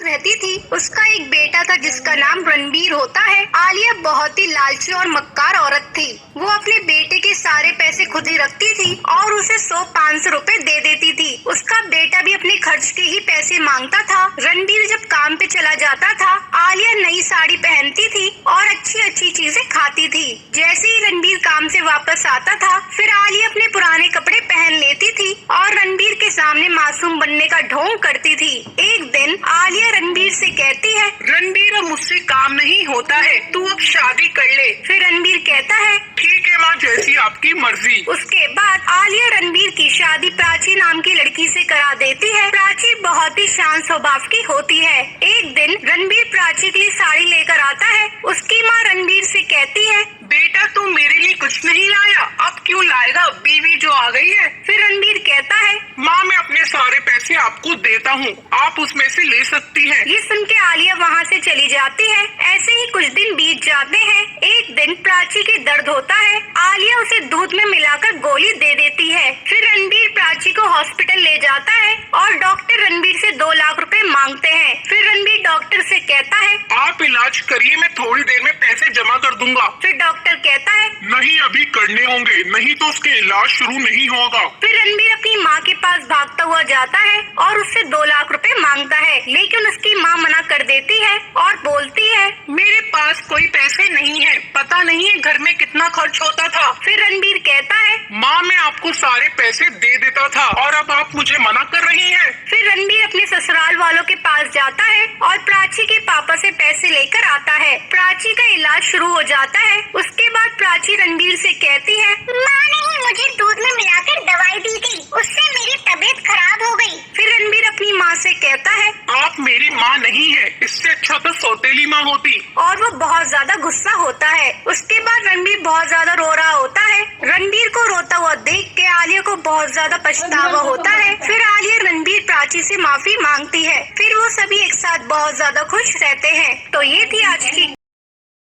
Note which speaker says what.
Speaker 1: रहती थी। उसका एक बेटा था जिसका नाम रणबीर होता है। आलिया बहुत ही लालची और मक्कार औरत थी। वो अपने बेटे के सारे पैसे खुद ही रखती थी और उसे 100-500 रुपए दे देती थी। उसका बेटा भी अपने खर्च के ही पैसे मांगता था। रणबीर जब काम पे चला जाता था, आलिया नई साड़ी पहनती थी और अच्छी अच्छी चीजें खाती थी। जैसे ही रणबीर काम से वापस आता था, फिर आलिया अपने पुराने कपड़े पहन लेती थी और रणबीर के सामने मासूम बनने का ढोंग करती थी। एक दिन आलिया रणबीर से कहती है,
Speaker 2: रणबीर अब मुझसे काम नहीं होता है, तू अब शादी कर ले।
Speaker 1: फिर रणबीर कहता है,
Speaker 2: ठीक है माँ, जैसी आपकी मर्जी।
Speaker 1: उसके बाद आलिया रणबीर की शादी प्राची नाम की लड़की से करा देती है। प्राची बहुत ही शांत स्वभाव की होती है। एक दिन रणबीर प्राची के लिए साड़ी लेकर आता है। उसकी माँ रणबीर से कहती है,
Speaker 2: बेटा तू मेरे लिए कुछ नहीं लाया, अब क्यों लाएगा, बीवी जो आ गई है।
Speaker 1: फिर रणबीर कहता है,
Speaker 2: माँ मैं अपने सारे पैसे आपको देता हूँ, आप उसमें से ले सकती हैं।
Speaker 1: ये सुन के आलिया वहाँ से चली जाती है। ऐसे ही कुछ दिन बीत जाते हैं। एक दिन प्राची के दर्द होता है। आलिया उसे दूध में मिलाकर गोली दे देती है। फिर रणबीर प्राची को हॉस्पिटल ले जाता है और डॉक्टर रणबीर से 2 लाख रुपए मांगते हैं। फिर रणबीर डॉक्टर से कहता है,
Speaker 2: आप इलाज करिए, मैं थोड़ी देर में पैसे जमा कर दूंगा।
Speaker 1: फिर डॉक्टर कहता है,
Speaker 2: नहीं अभी करने होंगे, नहीं तो उसके इलाज शुरू नहीं होगा।
Speaker 1: फिर रणबीर अपनी माँ के पास भागता हुआ जाता है और उससे 2 लाख रुपए मांगता है, लेकिन उसकी माँ मना कर देती है और बोलती है,
Speaker 2: मेरे पास कोई पैसे नहीं है, पता नहीं है घर में कितना खर्च होता था।
Speaker 1: फिर रणबीर कहता है,
Speaker 2: माँ मैं आपको सारे पैसे दे देता था और अब आप मुझे मना कर रही हैं।
Speaker 1: फिर रणबीर अपने ससुराल वालों के पास जाता है और प्राची के पापा से पैसे लेकर आता है। प्राची का इलाज शुरू हो जाता है। उसके बाद प्राची रणबीर से कहती है,
Speaker 3: माँ ने ही मुझे दूध में मिलाकर दवाई दी थी, उससे मेरी तबीयत खराब हो गई।
Speaker 1: फिर रणबीर अपनी माँ से कहता है,
Speaker 2: आप मेरी माँ नहीं है, इससे अच्छा तो सौतेली माँ होती।
Speaker 1: और वो बहुत ज्यादा गुस्सा होता है। उसके बाद रणबीर बहुत ज्यादा रो रहा होता है। रणबीर को रोता हुआ देख के आलिया को बहुत ज्यादा पछतावा होता है। फिर आलिया रणबीर प्राची से माफी मांगती है। फिर वो सभी एक साथ बहुत ज्यादा खुश रहते हैं। तो ये थी आज की